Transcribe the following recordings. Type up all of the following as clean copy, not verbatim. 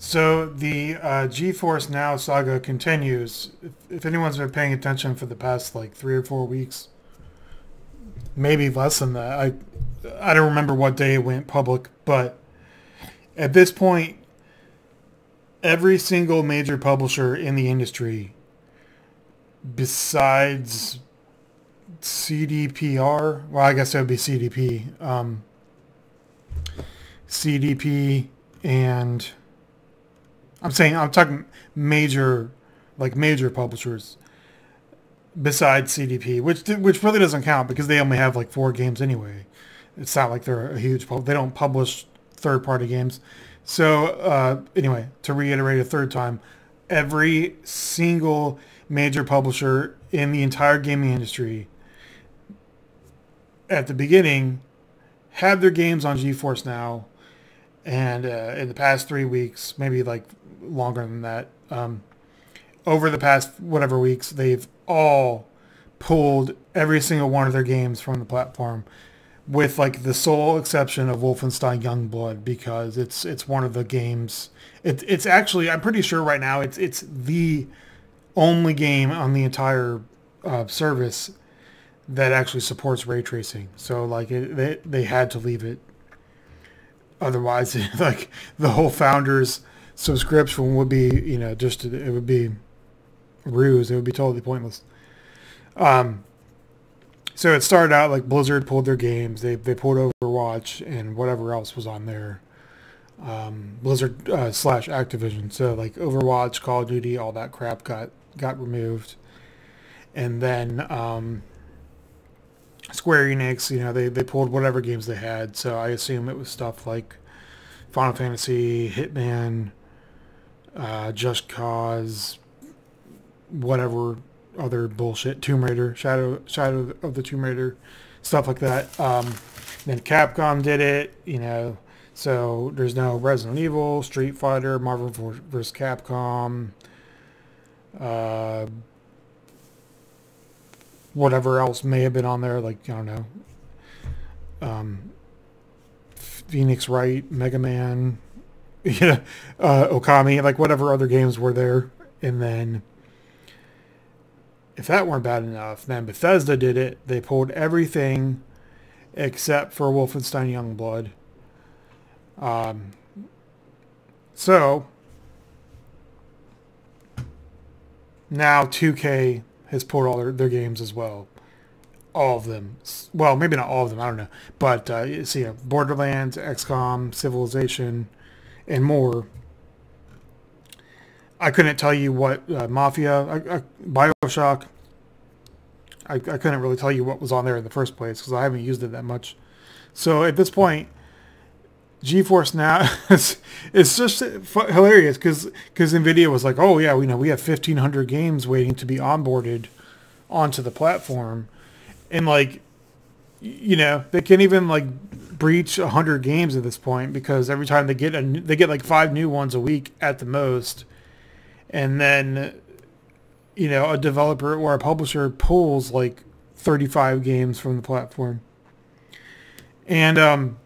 So the GeForce Now saga continues. If anyone's been paying attention for the past like 3 or 4 weeks, maybe less than that. I don't remember what day it went public, but at this point, every single major publisher in the industry, besides CDPR, well, I guess that would be CDP, CDP, and I'm talking major, like major publishers besides CDP, which really doesn't count because they only have like 4 games anyway. It's not like they're a huge they don't publish third-party games. So anyway, to reiterate a third time, every single major publisher in the entire gaming industry at the beginning had their games on GeForce Now, and in the past 3 weeks, maybe like longer than that, over the past whatever weeks, they've all pulled every single one of their games from the platform, with like the sole exception of Wolfenstein Youngblood, because it's one of the games. It's actually, I'm pretty sure right now it's the only game on the entire service that actually supports ray tracing. So like they had to leave it. Otherwise, like the whole founder's subscription would be, it would be a ruse. It would be totally pointless. So it started out like Blizzard pulled their games. They pulled Overwatch and whatever else was on there. Blizzard / Activision. So like Overwatch, Call of Duty, all that crap got removed. And then Square Enix, they pulled whatever games they had. So I assume it was stuff like Final Fantasy, Hitman, Just Cause, whatever other bullshit, Tomb Raider, Shadow of the Tomb Raider, stuff like that. Then Capcom did it, so there's no Resident Evil, Street Fighter, Marvel vs. Capcom, whatever else may have been on there, like, I don't know, Phoenix Wright, Mega Man, Okami, like whatever other games were there. And then if that weren't bad enough, then Bethesda did it. They pulled everything except for Wolfenstein Youngblood. So now 2K has pulled all their games as well. All of them. Well, maybe not all of them. I don't know. But Borderlands, Xcom, Civilization, and more. I couldn't tell you what Mafia, BioShock. I couldn't really tell you what was on there in the first place because I haven't used it that much. So at this point, GeForce Now it's just hilarious because Nvidia was like, oh yeah, we have 1,500 games waiting to be onboarded onto the platform, and like, they can't even like breach 100 games at this point because every time they get like 5 new ones a week at the most. And then, a developer or a publisher pulls like 35 games from the platform. And on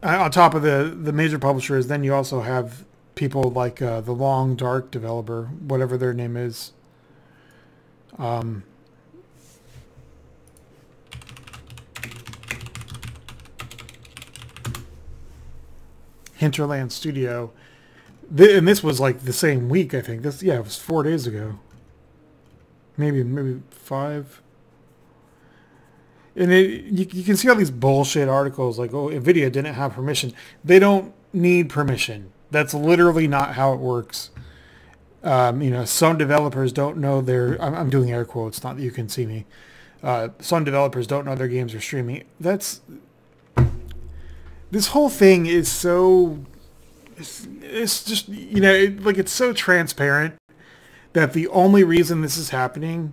top of the major publishers, then you also have people like the Long Dark developer, whatever their name is. Hinterland Studio. And this was like the same week, I think. It was 4 days ago. Maybe 5. And you can see all these bullshit articles like, oh, Nvidia didn't have permission. They don't need permission. That's literally not how it works. Some developers don't know I'm doing air quotes, not that you can see me. Some developers don't know their games are streaming. This whole thing is so... It's just, it's so transparent that the only reason this is happening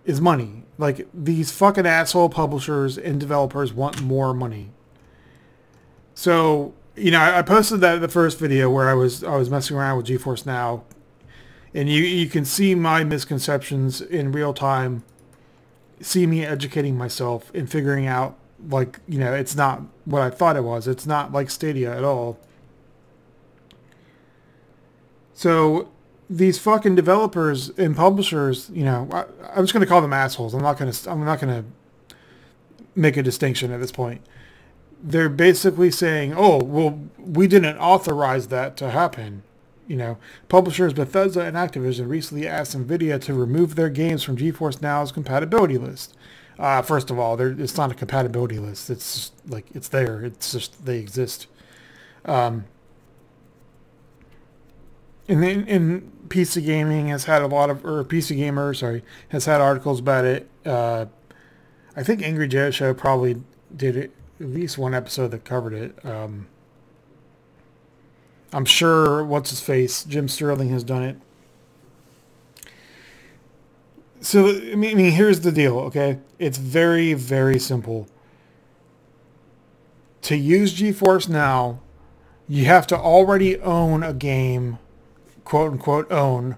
is money. Like, these fucking asshole publishers and developers want more money. So, I posted the first video where I was messing around with GeForce Now, and you can see my misconceptions in real time, see me educating myself and figuring out, like, it's not what I thought it was. It's not like Stadia at all. So these fucking developers and publishers, you know, I'm just going to call them assholes. I'm not going to make a distinction at this point. They're basically saying, oh, well, we didn't authorize that to happen. You know, publishers Bethesda and Activision recently asked Nvidia to remove their games from GeForce Now's compatibility list. First of all, it's not a compatibility list. It's just, like, it's there. It's just, they exist. And then PC Gaming has had PC Gamer, sorry, has had articles about it. I think Angry Joe Show probably did it, at least one episode that covered it. I'm sure, what's-his-face, Jim Sterling has done it. So, I mean, here's the deal, okay? It's very, very simple. To use GeForce Now, you have to already own a game, quote-unquote own.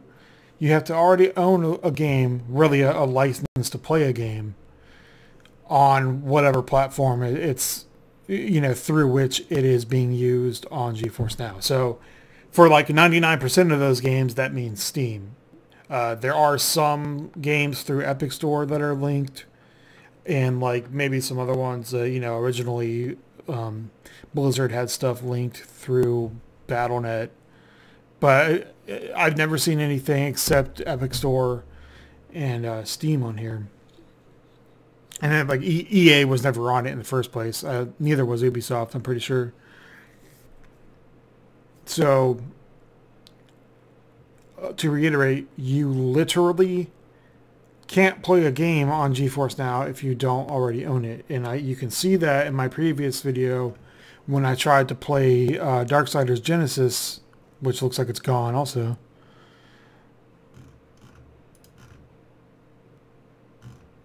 You have to already own a game, really a license to play a game, on whatever platform it's, you know, through which it is being used on GeForce Now. So for like 99% of those games, that means Steam. There are some games through Epic Store that are linked, and like maybe some other ones, you know, originally Blizzard had stuff linked through Battle.net, but I've never seen anything except Epic Store and Steam on here. And then, like, EA was never on it in the first place. Neither was Ubisoft, I'm pretty sure. So, to reiterate, you literally can't play a game on GeForce Now if you don't already own it. And you can see that in my previous video when I tried to play Darksiders Genesis, which looks like it's gone also.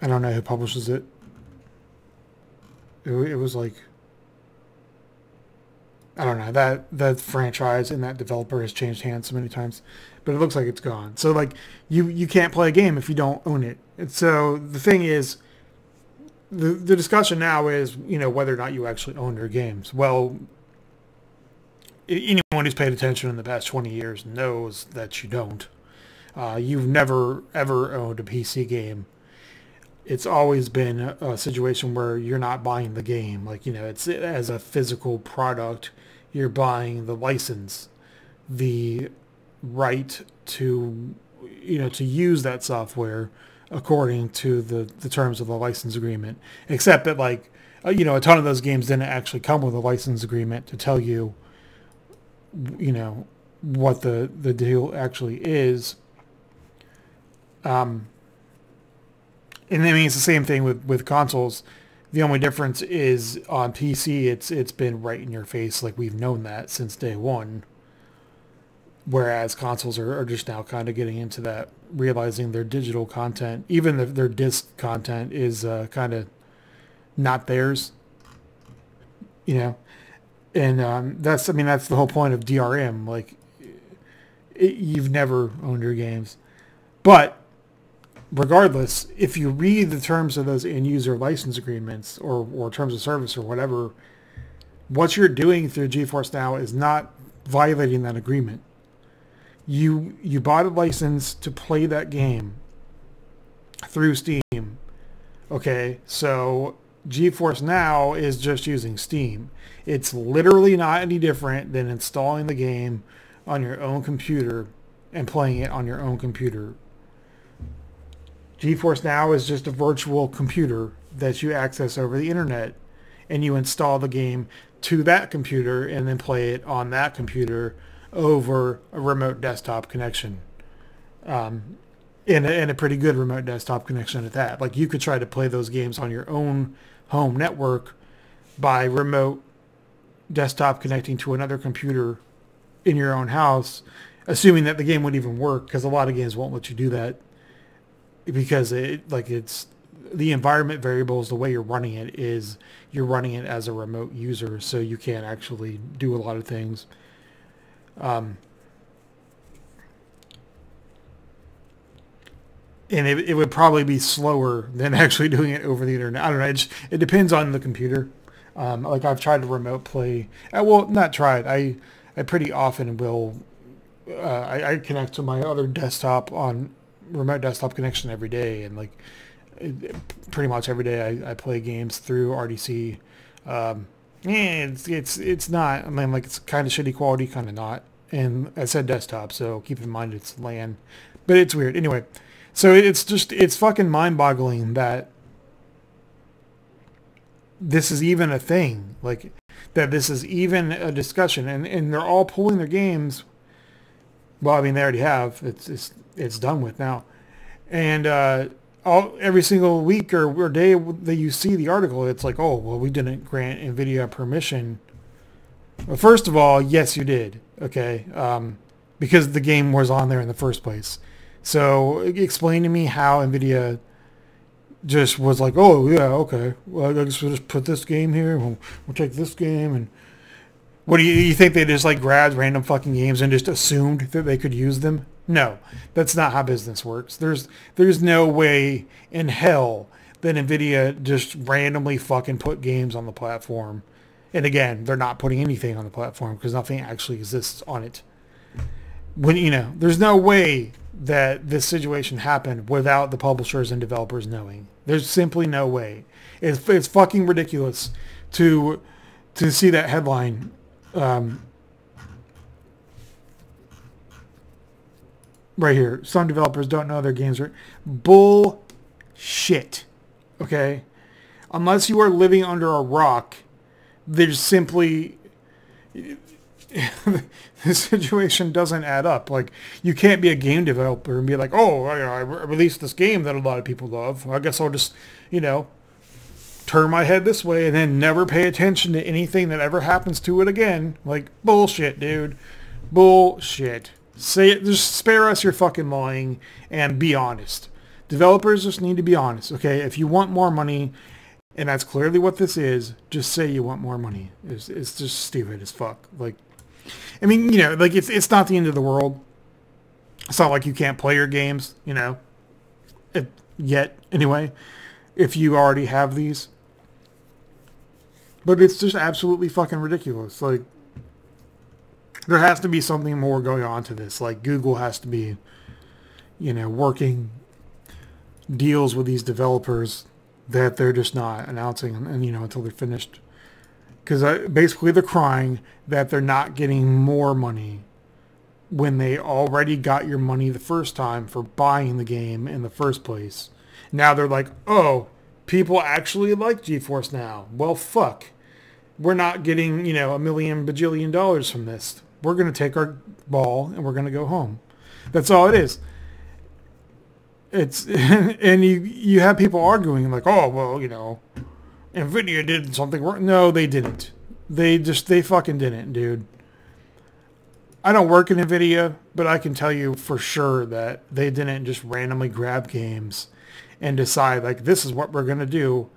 I don't know who publishes it. It was like, I don't know, that franchise and that developer has changed hands so many times, but it looks like it's gone. So like you can't play a game if you don't own it. And so the thing is, the discussion now is, you know, whether or not you actually own your games. Well, anyone who's paid attention in the past 20 years knows that you don't. You've never ever owned a PC game. It's always been a situation where you're not buying the game. Like, you know, it's as a physical product. You're buying the license, the right to, you know, to use that software according to the terms of the license agreement. Except that, like, you know, a ton of those games didn't actually come with a license agreement to tell you, you know, what the deal actually is. And I mean, it's the same thing with consoles. The only difference is on PC, it's been right in your face. Like, we've known that since day one. Whereas consoles are just now kind of getting into that, realizing their digital content, even their disc content, is kind of not theirs. You know? And that's the whole point of DRM. Like, you've never owned your games. But regardless, if you read the terms of those end-user license agreements or terms of service or whatever, what you're doing through GeForce Now is not violating that agreement. You bought a license to play that game through Steam. Okay, so GeForce Now is just using Steam. It's literally not any different than installing the game on your own computer and playing it on your own computer. GeForce Now is just a virtual computer that you access over the internet, and you install the game to that computer and then play it on that computer over a remote desktop connection. And a pretty good remote desktop connection at that. Like, you could try to play those games on your own home network by remote desktop connecting to another computer in your own house, assuming that the game would even work, because a lot of games won't let you do that, because it's the environment variables, the way you're running it is you're running it as a remote user, so you can't actually do a lot of things. And it would probably be slower than actually doing it over the internet. I don't know. It depends on the computer. Like, I've tried to remote play. Well, not tried. I pretty often will I connect to my other desktop on remote desktop connection every day, and like pretty much every day I play games through RDC. It's not. I mean, like, it's kind of shitty quality, kind of not. And I said desktop, so keep in mind it's LAN, but it's weird. Anyway, so it's fucking mind-boggling that this is even a thing. Like, that this is even a discussion, and they're all pulling their games. Well, I mean, they already have. It's done with now, and every single week or day that you see the article, it's like, oh, well, we didn't grant Nvidia permission. Well, first of all, yes, you did. Okay, because the game was on there in the first place. So explain to me how Nvidia just was like, oh yeah, okay, well, I guess we'll just put this game here. We'll take this game, and what do you think they just like grabbed random fucking games and just assumed that they could use them? No, that's not how business works. There's no way in hell that Nvidia just randomly fucking put games on the platform. And again, they're not putting anything on the platform because nothing actually exists on it. There's no way that this situation happened without the publishers and developers knowing. There's simply no way. It's fucking ridiculous to see that headline. Right here, some developers don't know their games are bullshit. Okay, unless you are living under a rock, there's simply the situation doesn't add up. Like, you can't be a game developer and be like, oh, I released this game that a lot of people love. I guess I'll just, turn my head this way and then never pay attention to anything that ever happens to it again. Like, bullshit, dude. Bullshit. Say it. Just spare us your fucking lying and be honest. Developers just need to be honest, okay? If you want more money, and that's clearly what this is, just say you want more money. It's just stupid as fuck. Like, I mean, like, it's not the end of the world. It's not like you can't play your games, yet, anyway, if you already have these. But it's just absolutely fucking ridiculous. Like, there has to be something more going on to this. Like, Google has to be, working deals with these developers that they're just not announcing, and until they're finished. Because basically they're crying that they're not getting more money when they already got your money the first time for buying the game in the first place. Now they're like, oh, people actually like GeForce Now. Well, fuck. We're not getting, $1 million bajillion dollars from this. We're going to take our ball and we're going to go home. That's all it is. It's and you have people arguing like, oh, well, Nvidia did something wrong. No, they didn't. They fucking didn't, dude. I don't work in Nvidia, but I can tell you for sure that they didn't just randomly grab games and decide like, this is what we're going to do.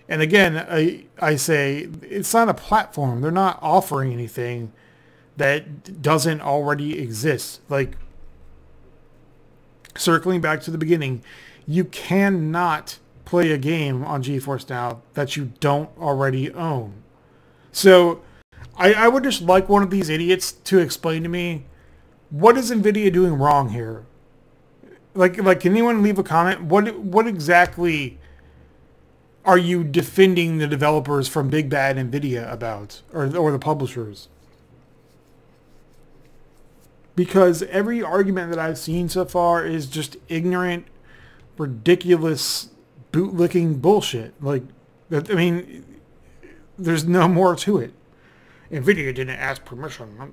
And again, I say it's not a platform. They're not offering anything that doesn't already exist. Like, circling back to the beginning, you cannot play a game on GeForce Now that you don't already own. So I would just like one of these idiots to explain to me, what is Nvidia doing wrong here? Like can anyone leave a comment? What exactly are you defending the developers from Big Bad Nvidia about, or the publishers? Because every argument that I've seen so far is just ignorant, ridiculous, bootlicking bullshit. Like, I mean, there's no more to it. Nvidia didn't ask permission.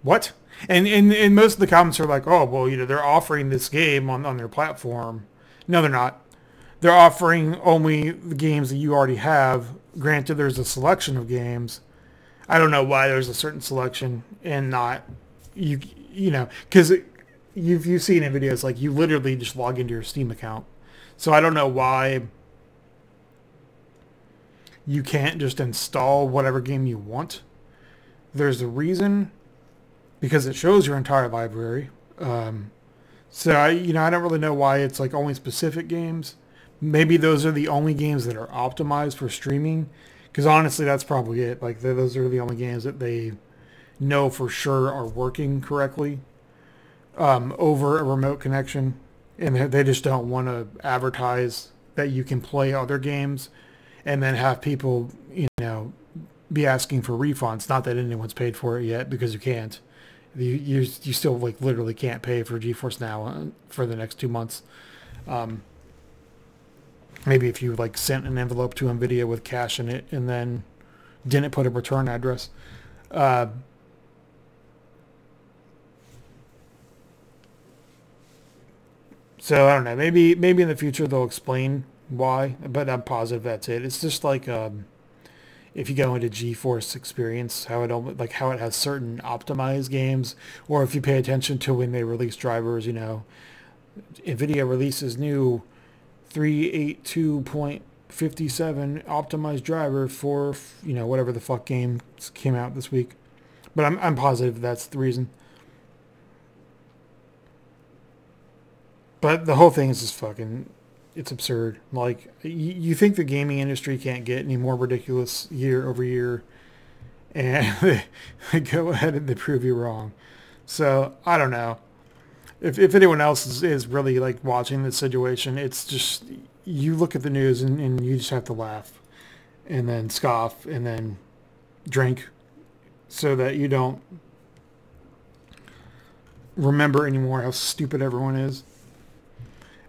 What? And most of the comments are like, oh, well, they're offering this game on their platform. No, they're not. They're offering only the games that you already have. Granted, there's a selection of games. I don't know why there's a certain selection and not, because you've seen in videos, like, you literally just log into your Steam account. So I don't know why you can't just install whatever game you want. There's a reason, because it shows your entire library. So I don't really know why it's like only specific games. Maybe those are the only games that are optimized for streaming. Because honestly, that's probably it. Like, those are the only games that they know for sure are working correctly over a remote connection, and they just don't want to advertise that you can play other games and then have people, be asking for refunds. Not that anyone's paid for it yet, because you can't. You still like literally can't pay for GeForce Now for the next 2 months. Maybe if you like sent an envelope to Nvidia with cash in it and then didn't put a return address. So I don't know. Maybe in the future they'll explain why, but I'm positive that's it. It's just like if you go into GeForce Experience, how it has certain optimized games, or if you pay attention to when they release drivers, Nvidia releases new 382.57 optimized driver for whatever the fuck game came out this week. But I'm positive that's the reason. But the whole thing is just fucking, it's absurd. Like, you think the gaming industry can't get any more ridiculous year over year, and they go ahead and they prove you wrong. So, I don't know. If anyone else is really, like, watching this situation, it's just, you look at the news and you just have to laugh, and then scoff, and then drink, so that you don't remember anymore how stupid everyone is.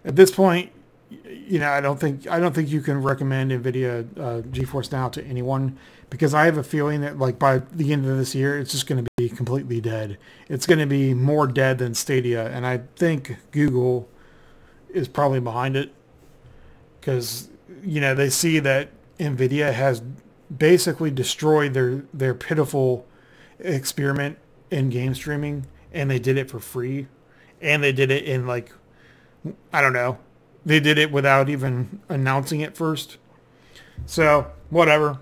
At this point, I don't think you can recommend Nvidia GeForce Now to anyone, because I have a feeling that like by the end of this year, it's just going to be completely dead. It's going to be more dead than Stadia, and I think Google is probably behind it, because they see that Nvidia has basically destroyed their pitiful experiment in game streaming, and they did it for free, and they did it in like, I don't know. They did it without even announcing it first. So, whatever.